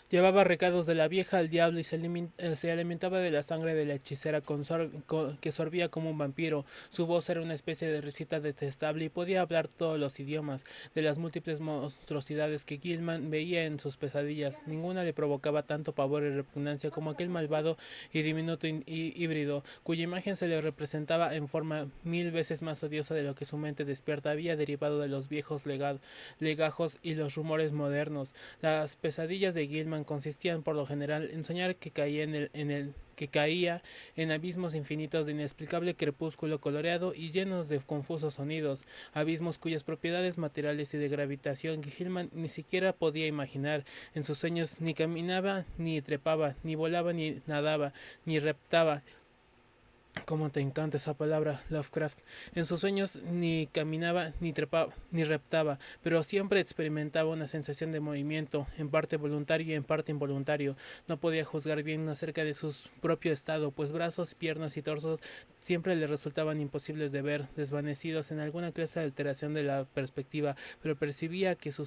Llevaba recados de la vieja al diablo y se alimentaba de la sangre de la hechicera que sorbía como un vampiro. Su voz era una especie de risita detestable y podía hablar todos los idiomas. De las múltiples monstruosidades que Gilman veía en sus pesadillas, ninguna le provocaba tanto pavor y repugnancia como aquel malvado y diminuto híbrido, cuya imagen se le representaba en forma 1000 veces más odiosa de lo que su mente despierta había derivado de los viejos legajos y los rumores modernos. Las pesadillas de Gilman consistían por lo general en soñar que caía que caía en abismos infinitos de inexplicable crepúsculo coloreado y llenos de confusos sonidos, abismos cuyas propiedades materiales y de gravitación Gilman ni siquiera podía imaginar. En sus sueños ni caminaba, ni trepaba, ni volaba, ni nadaba, ni reptaba. Cómo te encanta esa palabra, Lovecraft. En sus sueños ni caminaba, ni trepaba, ni reptaba, pero siempre experimentaba una sensación de movimiento, en parte voluntario y en parte involuntario. No podía juzgar bien acerca de su propio estado, pues brazos, piernas y torsos siempre le resultaban imposibles de ver, desvanecidos en alguna clase de alteración de la perspectiva, pero percibía que su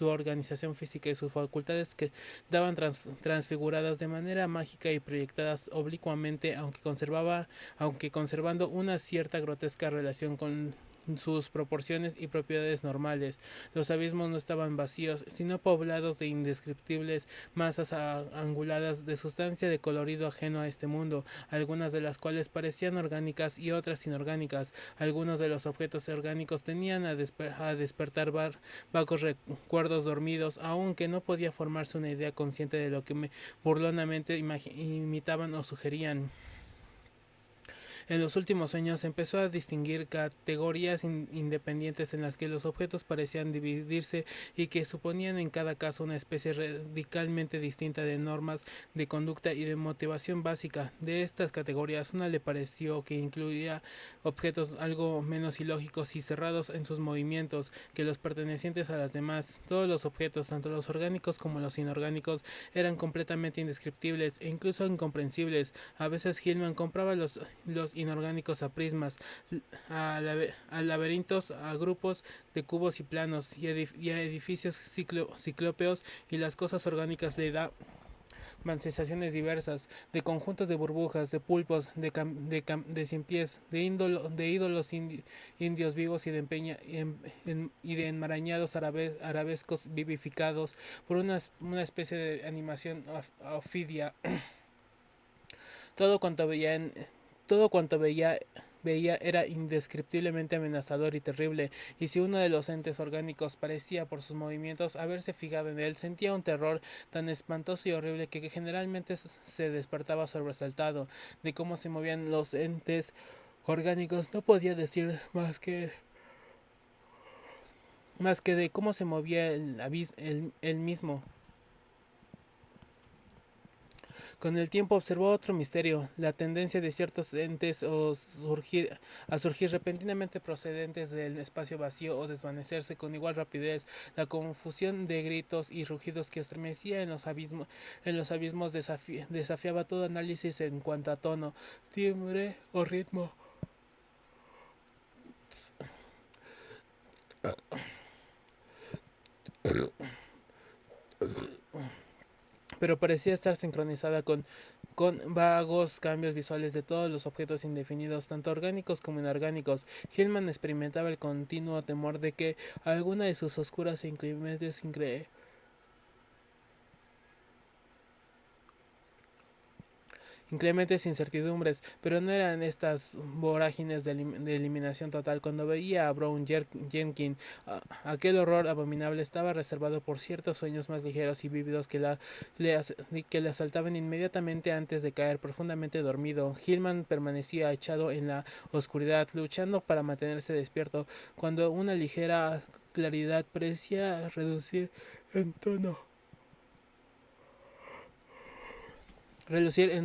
organización física y sus facultades quedaban transfiguradas de manera mágica y proyectadas oblicuamente, aunque conservando una cierta grotesca relación con sus proporciones y propiedades normales. Los abismos no estaban vacíos, sino poblados de indescriptibles masas anguladas de sustancia de colorido ajeno a este mundo, algunas de las cuales parecían orgánicas y otras inorgánicas. Algunos de los objetos orgánicos tenían a despertar vagos recuerdos dormidos, aunque no podía formarse una idea consciente de lo que burlonamente imitaban o sugerían. En los últimos años empezó a distinguir categorías independientes en las que los objetos parecían dividirse y que suponían en cada caso una especie radicalmente distinta de normas de conducta y de motivación básica. De estas categorías, una le pareció que incluía objetos algo menos ilógicos y cerrados en sus movimientos que los pertenecientes a las demás. Todos los objetos, tanto los orgánicos como los inorgánicos, eran completamente indescriptibles e incluso incomprensibles. A veces Hillman compraba los inorgánicos a prismas, a laberintos, a grupos de cubos y planos y a edificios ciclópeos, y las cosas orgánicas le daban sensaciones diversas, de conjuntos de burbujas, de pulpos, de cien pies, de ídolos indios vivos y y de enmarañados arabescos vivificados por una especie de animación ofidia. Todo cuanto veía en, todo cuanto veía era indescriptiblemente amenazador y terrible, y si uno de los entes orgánicos parecía por sus movimientos haberse fijado en él, sentía un terror tan espantoso y horrible que generalmente se despertaba sobresaltado de cómo se movían los entes orgánicos. No podía decir más que de cómo se movía el mismo. Con el tiempo observó otro misterio, la tendencia de ciertos entes a surgir repentinamente procedentes del espacio vacío o desvanecerse con igual rapidez, la confusión de gritos y rugidos que estremecía en los abismos desafiaba todo análisis en cuanto a tono, timbre o ritmo. Pero parecía estar sincronizada con vagos cambios visuales de todos los objetos indefinidos, tanto orgánicos como inorgánicos. Hillman experimentaba el continuo temor de que alguna de sus oscuras e inclementes incertidumbres, pero no eran estas vorágines de eliminación total. Cuando veía a Brown Jenkins, aquel horror abominable estaba reservado por ciertos sueños más ligeros y vívidos que le asaltaban inmediatamente antes de caer profundamente dormido. Hillman permanecía echado en la oscuridad, luchando para mantenerse despierto, cuando una ligera claridad parecía relucir en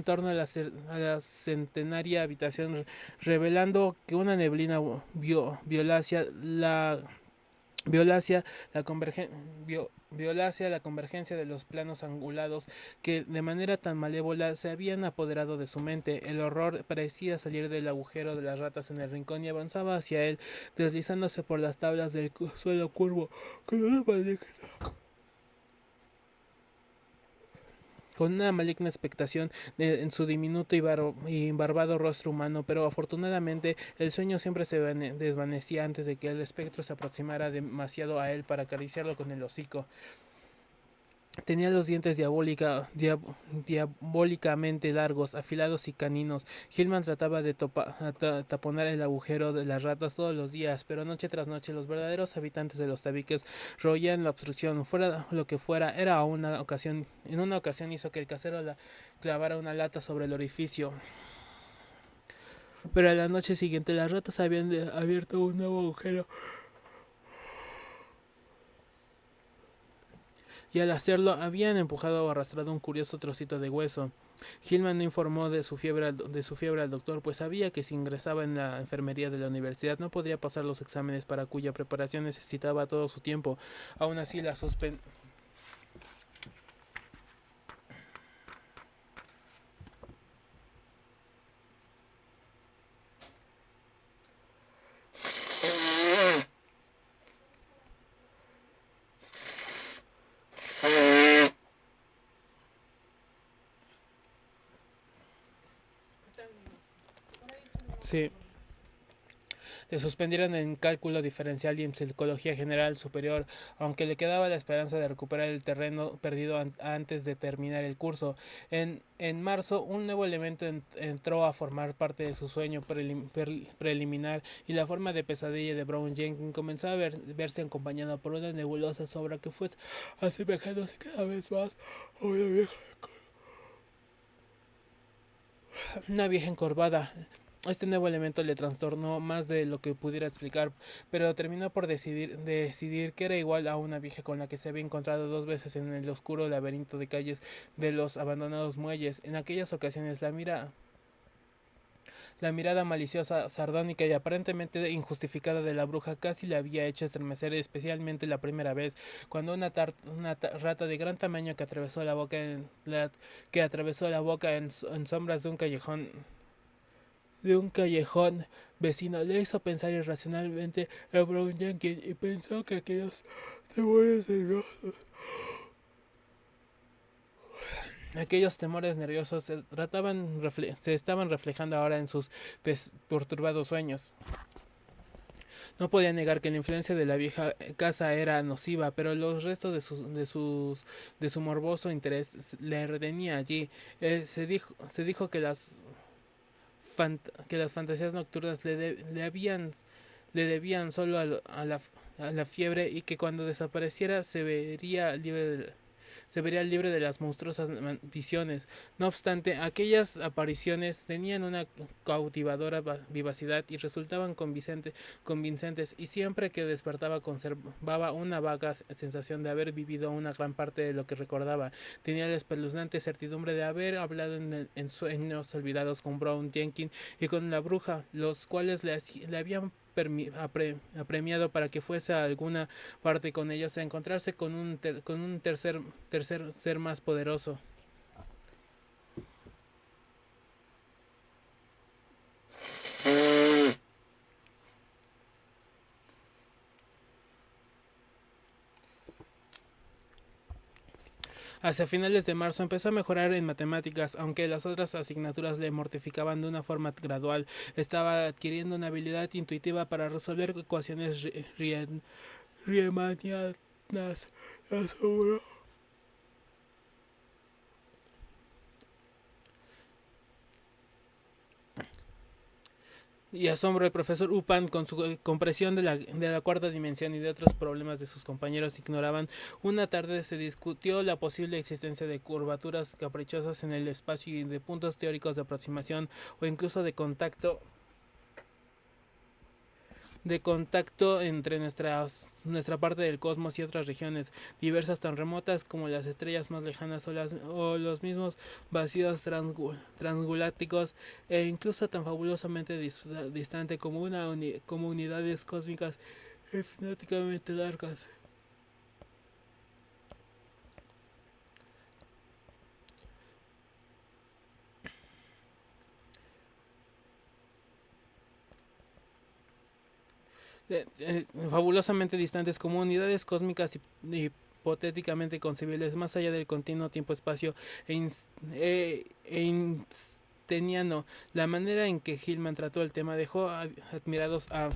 torno a la centenaria habitación, revelando que una neblina violácea la, convergen, violacia la convergencia de los planos angulados que de manera tan malévola se habían apoderado de su mente. El horror parecía salir del agujero de las ratas en el rincón y avanzaba hacia él, deslizándose por las tablas del suelo curvo con una maligna con una maligna expectación en su diminuto y barbado rostro humano, pero afortunadamente el sueño siempre se desvanecía antes de que el espectro se aproximara demasiado a él para acariciarlo con el hocico. Tenía los dientes diabólicamente largos, afilados y caninos. Hillman trataba de taponar el agujero de las ratas todos los días, pero noche tras noche los verdaderos habitantes de los tabiques roían la obstrucción. Fuera lo que fuera, en una ocasión hizo que el casero clavara una lata sobre el orificio. Pero a la noche siguiente las ratas habían abierto un nuevo agujero y al hacerlo habían empujado o arrastrado un curioso trocito de hueso. Hillman no informó de su fiebre al doctor, pues sabía que si ingresaba en la enfermería de la universidad no podría pasar los exámenes para cuya preparación necesitaba todo su tiempo. Aún así, la suspensión. Sí. Le suspendieron en cálculo diferencial y en psicología general superior, aunque le quedaba la esperanza de recuperar el terreno perdido antes de terminar el curso. En marzo, un nuevo elemento entró a formar parte de su sueño preliminar y la forma de pesadilla de Brown Jenkins comenzó a verse acompañada por una nebulosa sombra que fue asemejándose cada vez más a una vieja encorvada. Este nuevo elemento le trastornó más de lo que pudiera explicar, pero terminó por decidir que era igual a una vieja con la que se había encontrado 2 veces en el oscuro laberinto de calles de los abandonados muelles. En aquellas ocasiones la mirada maliciosa, sardónica y aparentemente injustificada de la bruja casi le había hecho estremecer, especialmente la primera vez, cuando una rata de gran tamaño que atravesó la boca en sombras de un callejón vecino le hizo pensar irracionalmente en Brown Jenkins y pensó que aquellos temores nerviosos se estaban reflejando ahora en sus perturbados sueños. No podía negar que la influencia de la vieja casa era nociva, pero los restos de su morboso interés le retenía allí. Se dijo que las fantasías nocturnas le debían solo a la fiebre y que cuando desapareciera se vería libre de las monstruosas visiones. No obstante, aquellas apariciones tenían una cautivadora vivacidad y resultaban convincentes, y siempre que despertaba conservaba una vaga sensación de haber vivido una gran parte de lo que recordaba. Tenía la espeluznante certidumbre de haber hablado en sueños olvidados con Brown Jenkins y con la bruja, los cuales le habían apremiado para que fuese a alguna parte con ellos, a encontrarse con un tercer ser más poderoso. Hacia finales de marzo empezó a mejorar en matemáticas, aunque las otras asignaturas le mortificaban de una forma gradual. Estaba adquiriendo una habilidad intuitiva para resolver ecuaciones riemannianas. Asombró y asombro el profesor Upan con su compresión de la cuarta dimensión y de otros problemas de sus compañeros ignoraban. Una tarde se discutió la posible existencia de curvaturas caprichosas en el espacio y de puntos teóricos de aproximación o incluso de contacto entre nuestra parte del cosmos y otras regiones diversas tan remotas como las estrellas más lejanas o los mismos vacíos transgalácticos, e incluso tan fabulosamente distante como como unidades cósmicas infinitamente largas. Fabulosamente distantes como unidades cósmicas hipotéticamente concebibles más allá del continuo tiempo-espacio einsteiniano. La manera en que Hillman trató el tema dejó admirados a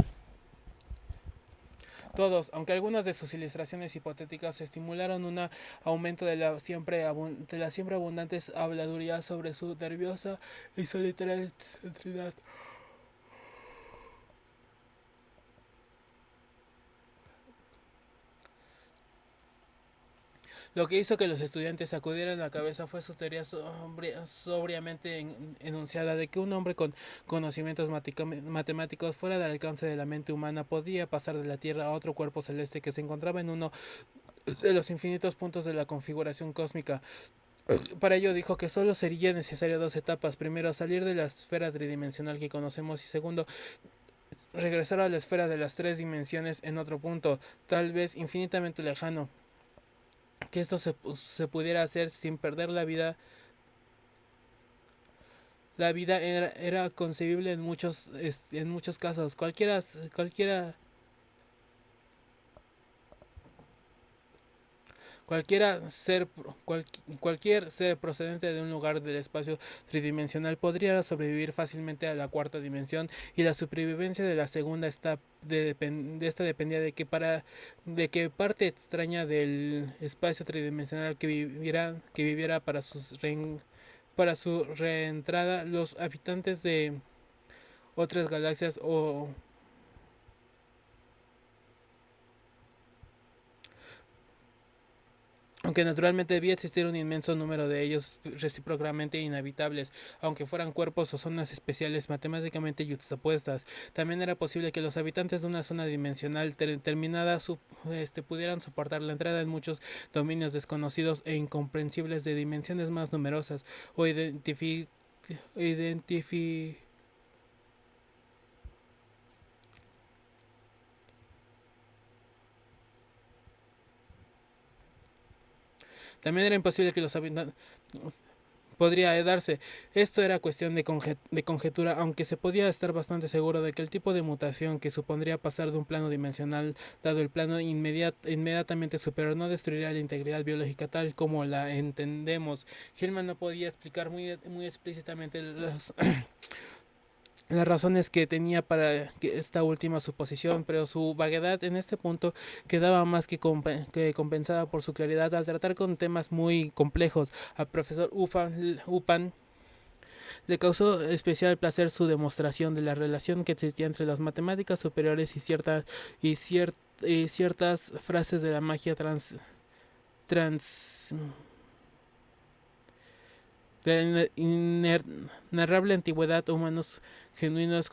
todos, aunque algunas de sus ilustraciones hipotéticas estimularon un aumento de la siempre abundantes habladurías sobre su nerviosa y solitaria excentricidad. Lo que hizo que los estudiantes sacudieran la cabeza fue su teoría sobriamente enunciada de que un hombre con conocimientos matemáticos fuera del alcance de la mente humana podía pasar de la Tierra a otro cuerpo celeste que se encontraba en uno de los infinitos puntos de la configuración cósmica. Para ello dijo que solo sería necesario dos etapas: primero, salir de la esfera tridimensional que conocemos, y segundo, regresar a la esfera de las tres dimensiones en otro punto, tal vez infinitamente lejano. Que esto se pudiera hacer sin perder la vida. La vida era concebible en muchos casos. Cualquiera ser, cual, cualquier ser procedente de un lugar del espacio tridimensional podría sobrevivir fácilmente a la cuarta dimensión, y la supervivencia de la segunda de esta dependía de que parte extraña del espacio tridimensional que viviera para su reentrada. Los habitantes de otras galaxias o aunque naturalmente debía existir un inmenso número de ellos recíprocamente inhabitables, aunque fueran cuerpos o zonas especiales matemáticamente yuxtapuestas. También era posible que los habitantes de una zona dimensional determinada pudieran soportar la entrada en muchos dominios desconocidos e incomprensibles de dimensiones más numerosas, o identifi también era imposible que los habitantes podría darse. Esto era cuestión de conjetura, aunque se podía estar bastante seguro de que el tipo de mutación que supondría pasar de un plano dimensional, dado el plano inmediatamente superior, no destruiría la integridad biológica tal como la entendemos. Hillman no podía explicar muy explícitamente las razones que tenía para esta última suposición, pero su vaguedad en este punto quedaba más que compensada por su claridad al tratar con temas muy complejos. Al profesor Upan le causó especial placer su demostración de la relación que existía entre las matemáticas superiores y, cier, y ciertas frases de la magia trans de la inenarrable antigüedad, humanos genuinos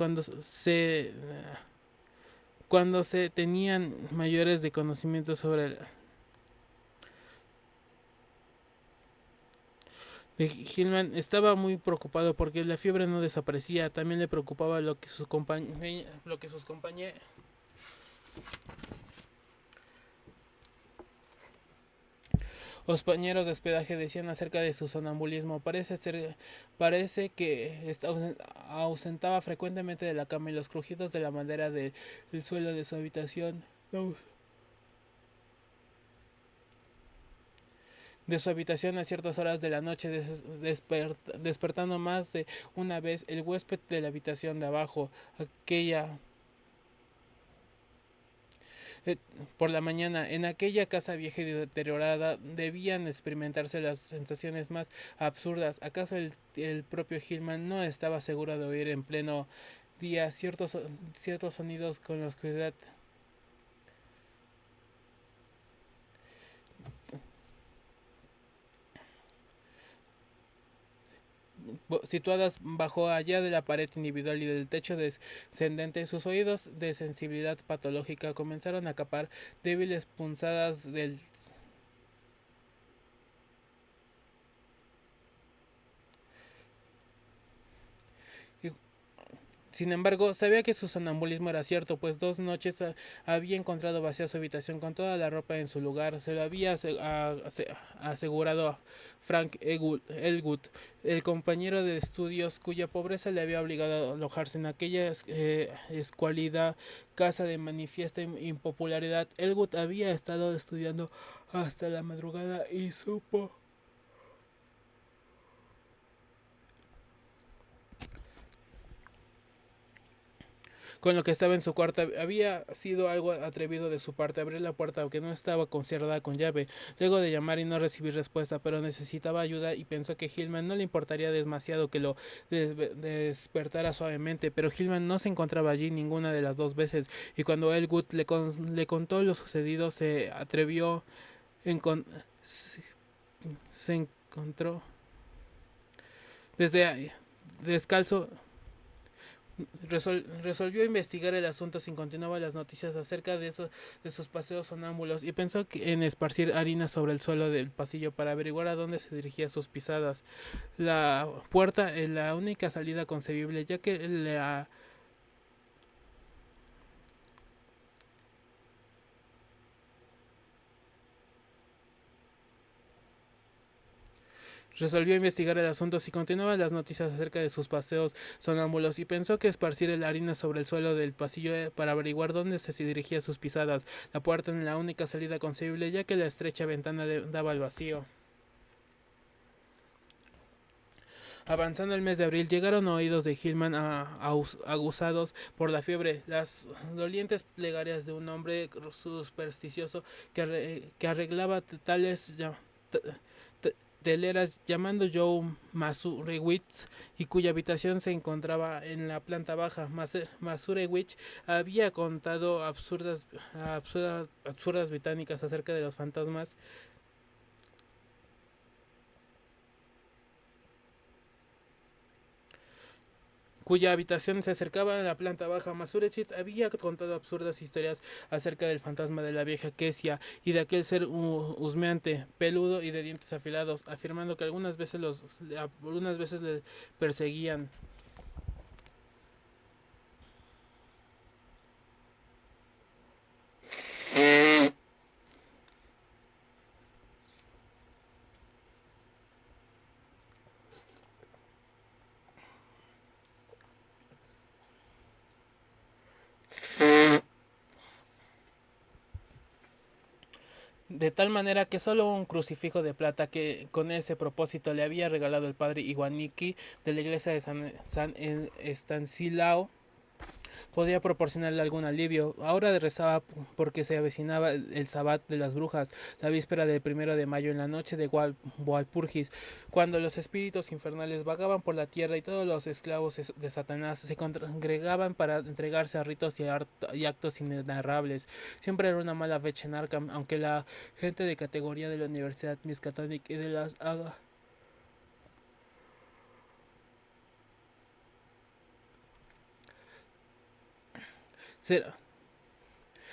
cuando se tenían mayores de conocimiento sobre Hillman estaba muy preocupado porque la fiebre no desaparecía. También le preocupaba lo que sus compañeros los compañeros de hospedaje decían acerca de su sonambulismo. Parece que ausentaba frecuentemente de la cama, y los crujidos de la madera del suelo de su habitación a ciertas horas de la noche, despertando más de una vez el huésped de la habitación de abajo. Eh, por la mañana, en aquella casa vieja y deteriorada, debían experimentarse las sensaciones más absurdas. ¿Acaso el propio Hillman no estaba seguro de oír en pleno día ciertos sonidos con la oscuridad situadas bajo allá de la pared individual y del techo descendente? Sus oídos de sensibilidad patológica comenzaron a capar débiles punzadas del Sin embargo, sabía que su sonambulismo era cierto, pues 2 noches había encontrado vacía su habitación con toda la ropa en su lugar. Se lo había asegurado a Frank Elwood, el compañero de estudios cuya pobreza le había obligado a alojarse en aquella escuálida casa de manifiesta impopularidad. Elwood había estado estudiando hasta la madrugada y supo con lo que estaba en su cuarto. Había sido algo atrevido de su parte abrir la puerta, aunque no estaba cerrada con llave, luego de llamar y no recibir respuesta, pero necesitaba ayuda y pensó que Hillman no le importaría demasiado que lo despertara suavemente, pero Hillman no se encontraba allí ninguna de las dos veces, y cuando Elwood le contó lo sucedido, se atrevió en se encontró desde descalzo. Resolvió investigar el asunto sin continuar las noticias acerca de sus paseos sonámbulos y pensó en esparcir harina sobre el suelo del pasillo para averiguar a dónde se dirigían sus pisadas. La puerta es la única salida concebible, ya que resolvió investigar el asunto si continuaba las noticias acerca de sus paseos sonámbulos y pensó que esparcir la harina sobre el suelo del pasillo para averiguar dónde se dirigía sus pisadas. La puerta en la única salida concebible, ya que la estrecha ventana daba al vacío. Avanzando el mes de abril, llegaron a oídos de Hillman aguzados por la fiebre las dolientes plegarias de un hombre supersticioso que arreglaba tales teleras llamando Joe Masurewicz y cuya habitación se encontraba en la planta baja. Masurewicz había contado absurdas británicas acerca de los fantasmas cuya habitación se acercaba a la planta baja. Masurewicz había contado absurdas historias acerca del fantasma de la vieja Kesia y de aquel ser husmeante, peludo y de dientes afilados, afirmando que algunas veces le perseguían. De tal manera que solo un crucifijo de plata que con ese propósito le había regalado el padre Iwaniki de la iglesia de San Estancilao podía proporcionarle algún alivio. Ahora rezaba porque se avecinaba el Sabbat de las Brujas, la víspera del 1 de mayo en la noche de Walpurgis, cuando los espíritus infernales vagaban por la tierra y todos los esclavos de Satanás se congregaban para entregarse a ritos y actos inenarrables. Siempre era una mala fecha en Arkham, aunque la gente de categoría de la Universidad Miskatonic y de las ser,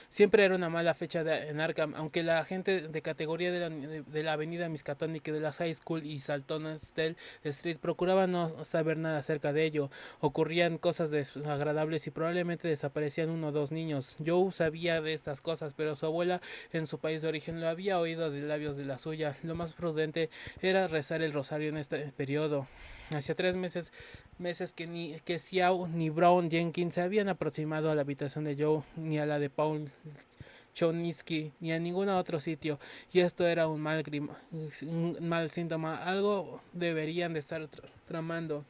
siempre era una mala fecha en Arkham, aunque la gente de categoría de la avenida Miskatonic y de la High School y Saltonstall Street procuraba no saber nada acerca de ello. Ocurrían cosas desagradables y probablemente desaparecían 1 o 2 niños. Joe sabía de estas cosas, pero su abuela en su país de origen lo había oído de labios de la suya. Lo más prudente era rezar el rosario en este periodo. Hacía 3 meses que ni que Xiao ni Brown Jenkins se habían aproximado a la habitación de Joe, ni a la de Paul Choninsky, ni a ningún otro sitio, y esto era un mal síntoma. Algo deberían de estar tramando.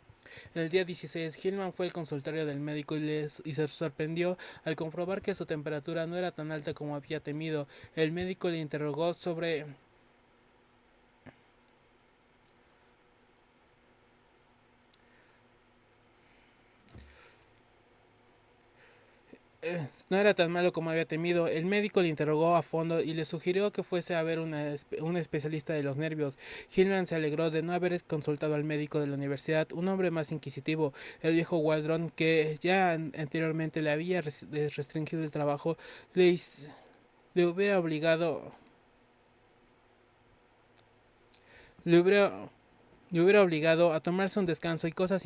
El día 16, Hillman fue al consultorio del médico y se sorprendió al comprobar que su temperatura no era tan alta como había temido. El médico le interrogó sobre no era tan malo como había temido. El médico le interrogó a fondo y le sugirió que fuese a ver un especialista de los nervios. Hillman se alegró de no haber consultado al médico de la universidad, un hombre más inquisitivo. El viejo Waldron, que ya anteriormente le había restringido el trabajo, le, le hubiera obligado, le hubiera Le hubiera obligado a tomarse un descanso y cosa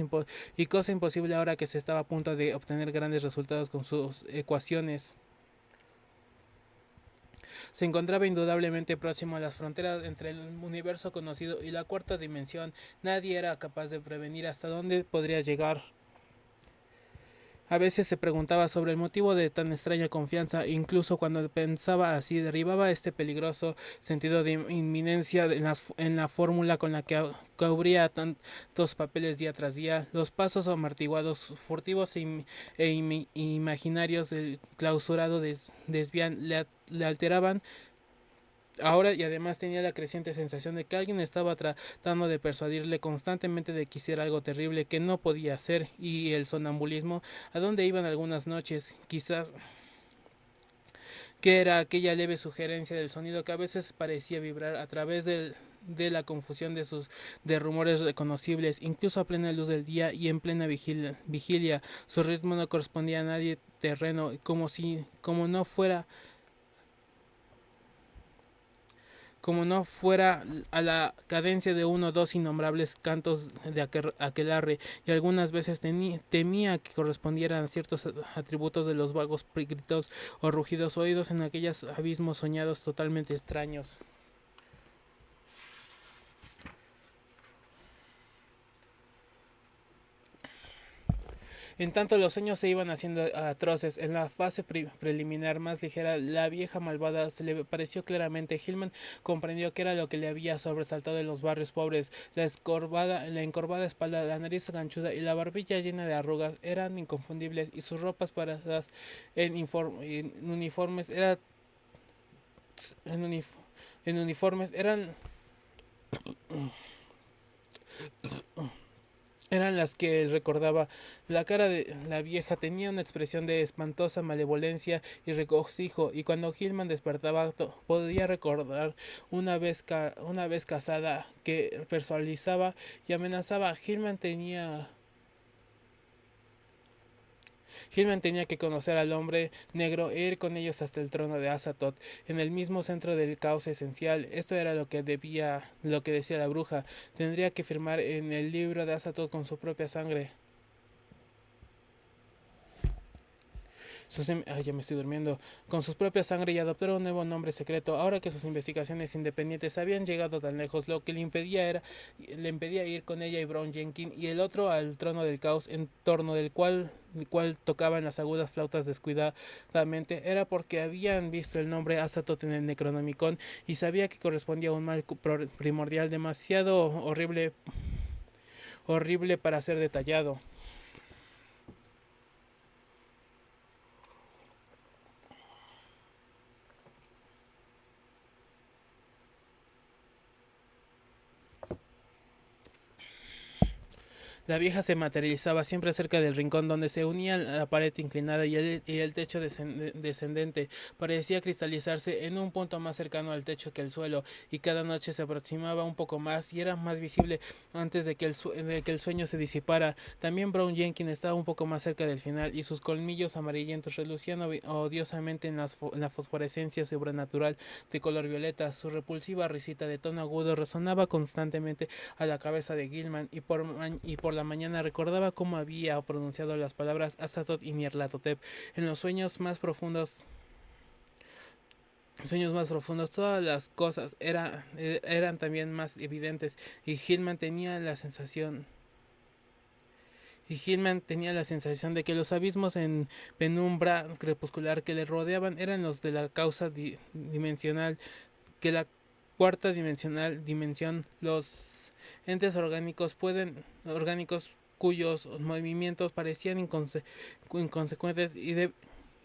imposible ahora que se estaba a punto de obtener grandes resultados con sus ecuaciones. Se encontraba indudablemente próximo a las fronteras entre el universo conocido y la cuarta dimensión. Nadie era capaz de prevenir hasta dónde podría llegar. A veces se preguntaba sobre el motivo de tan extraña confianza, e incluso cuando pensaba así, derribaba este peligroso sentido de inminencia en la fórmula con la que cubría tantos papeles día tras día. Los pasos amortiguados, furtivos imaginarios del clausurado desvían le alteraban ahora, y además tenía la creciente sensación de que alguien estaba tratando de persuadirle constantemente de que hiciera algo terrible que no podía hacer, y el sonambulismo a donde iban algunas noches, quizás que era aquella leve sugerencia del sonido que a veces parecía vibrar a través de la confusión de rumores reconocibles, incluso a plena luz del día y en plena vigilia. Su ritmo no correspondía a nadie terreno, como no fuera a la cadencia de uno o dos innombrables cantos de aquelarre, y algunas veces temía que correspondieran a ciertos atributos de los vagos gritos o rugidos oídos en aquellos abismos soñados totalmente extraños. En tanto los sueños se iban haciendo atroces. En la fase preliminar más ligera, la vieja malvada se le pareció claramente. Hillman comprendió que era lo que le había sobresaltado en los barrios pobres. La encorvada espalda, la nariz ganchuda y la barbilla llena de arrugas eran inconfundibles, y sus ropas paradas en uniformes en, unif en uniformes eran las que él recordaba. La cara de la vieja tenía una expresión de espantosa malevolencia y regocijo, y cuando Hillman despertaba podía recordar una vez casada que personalizaba y amenazaba. Hillman tenía que conocer al hombre negro e ir con ellos hasta el trono de Azathoth, en el mismo centro del caos esencial. Esto era lo que decía la bruja. Tendría que firmar en el libro de Azathoth con su propia sangre. Ya me estoy durmiendo. Con sus propias sangre, y adoptar un nuevo nombre secreto. Ahora que sus investigaciones independientes habían llegado tan lejos, lo que le impedía ir con ella y Brown Jenkins y el otro al trono del caos, en torno el cual tocaban las agudas flautas descuidadamente, era porque habían visto el nombre Azathoth en el Necronomicon y sabía que correspondía a un mal primordial demasiado horrible para ser detallado. La vieja se materializaba siempre cerca del rincón donde se unían la pared inclinada y el techo descendente. Parecía cristalizarse en un punto más cercano al techo que al suelo, y cada noche se aproximaba un poco más y era más visible antes de que el sueño se disipara. También Brown Jenkins estaba un poco más cerca del final, y sus colmillos amarillentos relucían odiosamente en la fosforescencia sobrenatural de color violeta. Su repulsiva risita de tono agudo resonaba constantemente a la cabeza de Gilman, y por la mañana recordaba cómo había pronunciado las palabras Azathoth y Nyarlathotep. En los sueños más profundos, todas las cosas eran también más evidentes, y Hillman tenía la sensación de que los abismos en penumbra crepuscular que le rodeaban eran los de la causa dimensional, que la cuarta dimensión, los entes orgánicos cuyos movimientos parecían inconsecuentes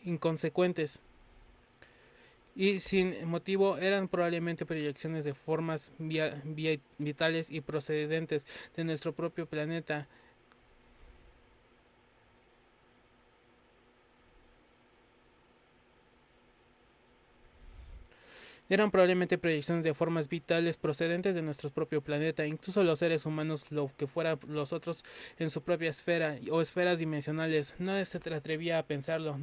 inconsecuentes y sin motivo, eran probablemente proyecciones de formas vitales y procedentes de nuestro propio planeta. Eran probablemente proyecciones de formas vitales procedentes de nuestro propio planeta. Incluso los seres humanos, lo que fueran los otros en su propia esfera o esferas dimensionales, no se atrevía a pensarlo.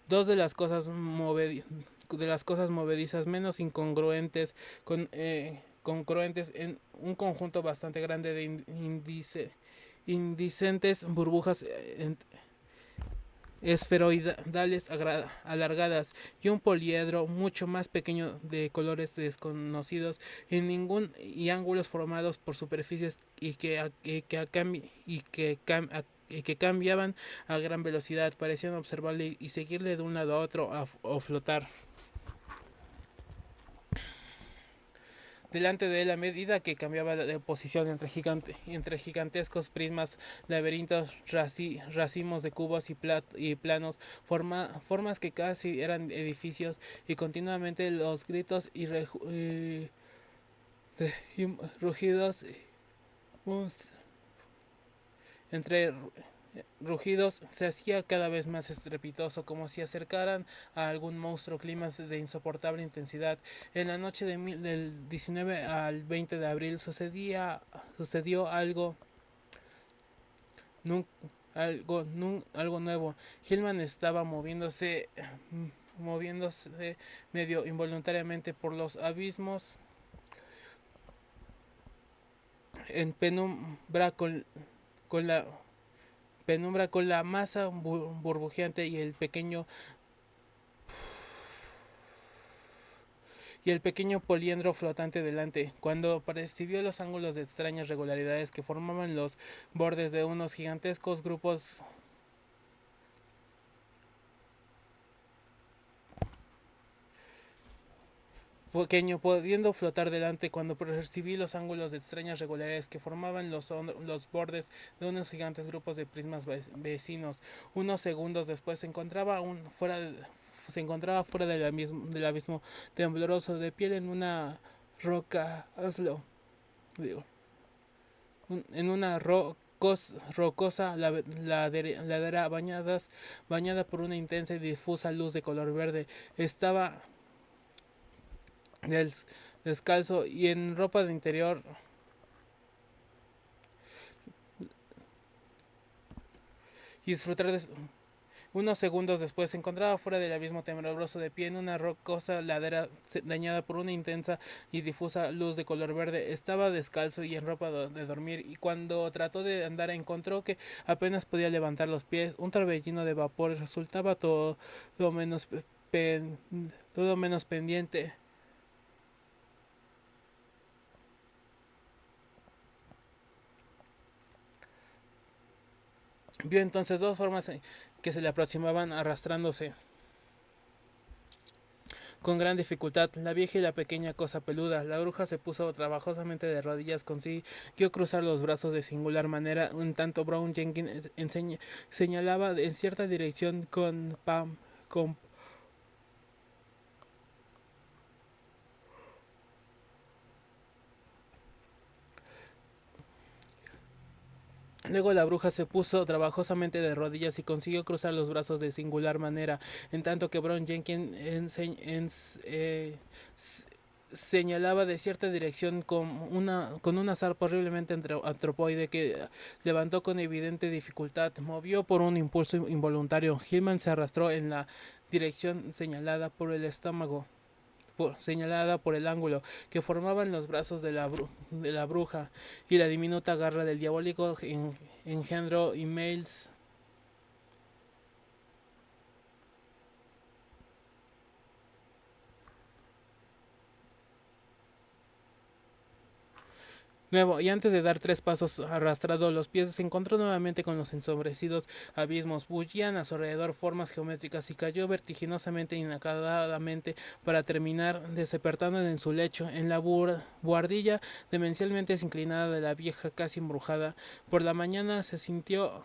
Dos de las cosas movedizas menos incongruentes congruentes en un conjunto bastante grande de indicentes burbujas esferoidales alargadas y un poliedro mucho más pequeño de colores desconocidos en ningún y ángulos formados por superficies y que cambiaban a gran velocidad, parecían observarle y seguirle de un lado a otro o flotar delante de él a medida que cambiaba de posición entre gigantescos prismas, laberintos, racimos de cubos y planos, formas que casi eran edificios, y continuamente los gritos y rugidos entre rugidos se hacía cada vez más estrepitoso, como si acercaran a algún monstruo. Climas de insoportable intensidad. En la noche del 19 al 20 de abril sucedió nun- algo nuevo. Hillman estaba moviéndose medio involuntariamente por los abismos en con la penumbra, con la masa burbujeante y el pequeño poliedro flotante delante. Cuando percibió los ángulos de extrañas regularidades que formaban los bordes de unos gigantescos grupos pequeño, pudiendo flotar delante, cuando percibí los ángulos de extrañas regularidades que formaban los bordes de unos gigantes grupos de prismas vecinos. Unos segundos después se encontraba fuera del abismo tembloroso, de piel en una roca, digo, en una rocosa ladera bañada por una intensa y difusa luz de color verde. Estaba del descalzo y en ropa de interior, y disfrutar de unos segundos después se encontraba fuera del abismo tembloroso, de pie en una rocosa ladera dañada por una intensa y difusa luz de color verde. Estaba descalzo y en ropa de dormir, y cuando trató de andar encontró que apenas podía levantar los pies. Un torbellino de vapor resultaba menos, pen, todo menos pendiente. Vio entonces dos formas que se le aproximaban arrastrándose con gran dificultad, la vieja y la pequeña cosa peluda. La bruja se puso trabajosamente de rodillas, consiguió cruzar los brazos de singular manera, un tanto Brown Jenkins señalaba en cierta dirección con Luego la bruja se puso trabajosamente de rodillas y consiguió cruzar los brazos de singular manera, en tanto que Brown Jenkins señalaba de cierta dirección con una zarpa horriblemente antropoide que levantó con evidente dificultad. Movió por un impulso involuntario. Hillman se arrastró en la dirección señalada por el ángulo que formaban los brazos de la bruja y la diminuta garra del diabólico engendro y Miles. Nuevo, y antes de dar 3 pasos arrastrado los pies, se encontró nuevamente con los ensombrecidos abismos. Bullían a su alrededor formas geométricas y cayó vertiginosamente inacabadamente para terminar despertando en su lecho, en la buhardilla demencialmente inclinada de la vieja casi embrujada. Por la mañana se sintió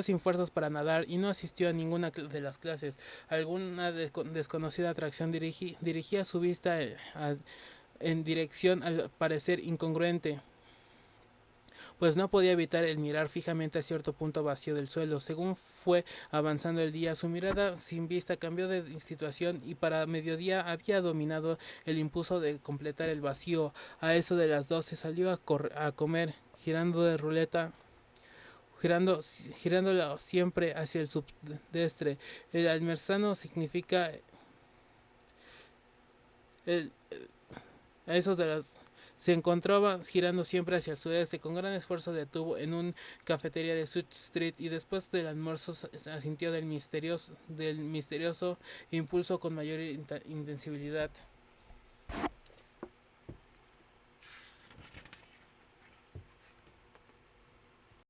sin fuerzas para nadar y no asistió a ninguna de las clases. Alguna desconocida atracción dirigía su vista en dirección al parecer incongruente, pues no podía evitar el mirar fijamente a cierto punto vacío del suelo. Según fue avanzando el día, su mirada sin vista cambió de situación, y para mediodía había dominado el impulso de completar el vacío. A eso de las 12 salió a comer, girando de ruleta girándolo siempre hacia el sudeste. El almerzano significa el, a esos de las se encontraba girando siempre hacia el sudeste. Con gran esfuerzo detuvo en una cafetería de Sud Street y después del almuerzo asintió del misterioso impulso con mayor intensibilidad.